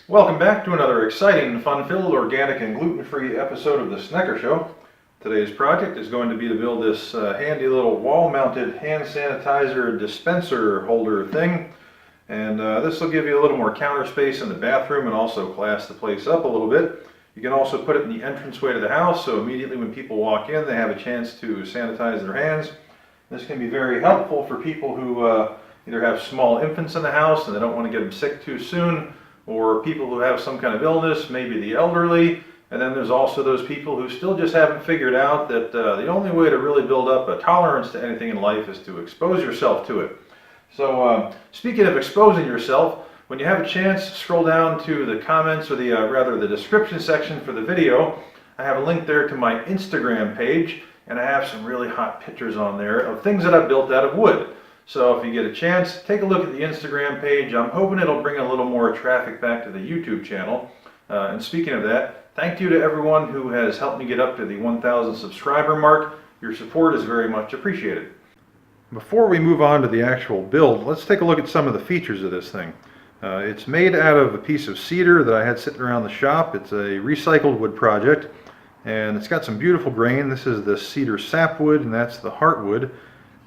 Welcome back to another exciting, fun-filled, organic, and gluten-free episode of the Snekker Show. Today's project is going to be to build this handy little wall-mounted hand sanitizer dispenser holder thing. And this will give you a little more counter space in the bathroom and also class the place up a little bit. You can also put it in the entranceway to the house, so immediately when people walk in, they have a chance to sanitize their hands. This can be very helpful for people who either have small infants in the house and they don't want to get them sick too soon, or people who have some kind of illness, maybe the elderly. And then there's also those people who still just haven't figured out that the only way to really build up a tolerance to anything in life is to expose yourself to it. So speaking of exposing yourself, when you have a chance, scroll down to the comments, or the description section for the video. I have a link there to my Instagram page, and I have some really hot pictures on there of things that I've built out of wood. So if you get a chance, take a look at the Instagram page. I'm hoping it'll bring a little more traffic back to the YouTube channel. And speaking of that, thank you to everyone who has helped me get up to the 1,000 subscriber mark. Your support is very much appreciated. Before we move on to the actual build, let's take a look at some of the features of this thing. It's made out of a piece of cedar that I had sitting around the shop. It's a recycled wood project, and it's got some beautiful grain. This is the cedar sapwood, and that's the heartwood.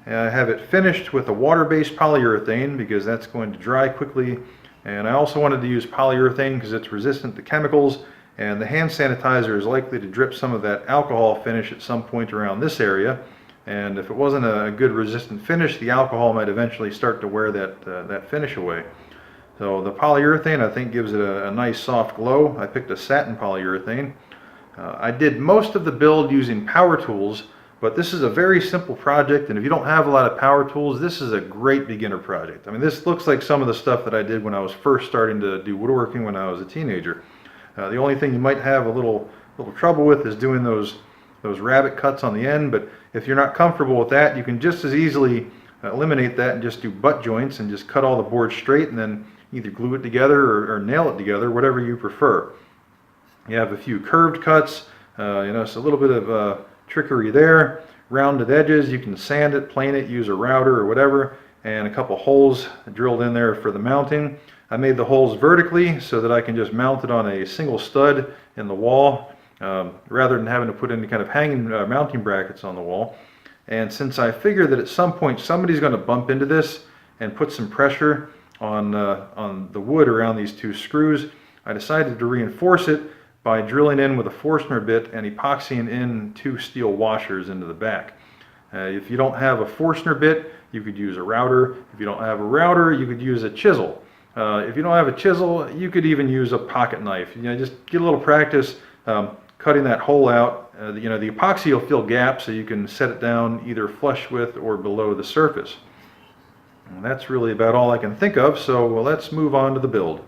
And I have it finished with a water-based polyurethane because that's going to dry quickly. And I also wanted to use polyurethane because it's resistant to chemicals, and the hand sanitizer is likely to drip some of that alcohol finish at some point around this area. And if it wasn't a good resistant finish, the alcohol might eventually start to wear that finish away. So the polyurethane, I think, gives it a nice soft glow. I picked a satin polyurethane. I did most of the build using power tools, but this is a very simple project, and if you don't have a lot of power tools, this is a great beginner project. I mean, this looks like some of the stuff that I did when I was first starting to do woodworking when I was a teenager. The only thing you might have a little trouble with is doing those rabbet cuts on the end, but if you're not comfortable with that, you can just as easily eliminate that and just do butt joints and just cut all the boards straight and then either glue it together or nail it together, whatever you prefer. You have a few curved cuts, it's a little bit of trickery there. Rounded edges, you can sand it, plane it, use a router or whatever, and a couple holes drilled in there for the mounting. I made the holes vertically so that I can just mount it on a single stud in the wall, rather than having to put any kind of hanging mounting brackets on the wall. And since I figure that at some point somebody's going to bump into this and put some pressure on the wood around these two screws, I decided to reinforce it by drilling in with a Forstner bit and epoxying in two steel washers into the back. If you don't have a Forstner bit, you could use a router. If you don't have a router, you could use a chisel. If you don't have a chisel, you could even use a pocket knife. Just get a little practice cutting that hole out. The epoxy will fill gaps, so you can set it down either flush with or below the surface. And that's really about all I can think of, so let's move on to the build.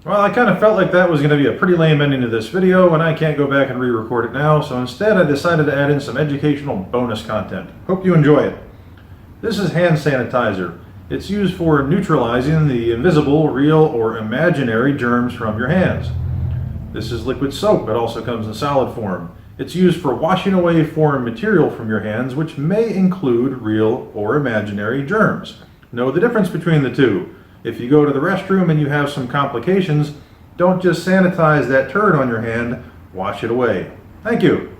Well, I kind of felt like that was going to be a pretty lame ending to this video, and I can't go back and re-record it now, so instead I decided to add in some educational bonus content. Hope you enjoy it. This is hand sanitizer. It's used for neutralizing the invisible, real, or imaginary germs from your hands. This is liquid soap. It also comes in solid form. It's used for washing away foreign material from your hands, which may include real or imaginary germs. Know the difference between the two. If you go to the restroom and you have some complications, don't just sanitize that turd on your hand, wash it away. Thank you.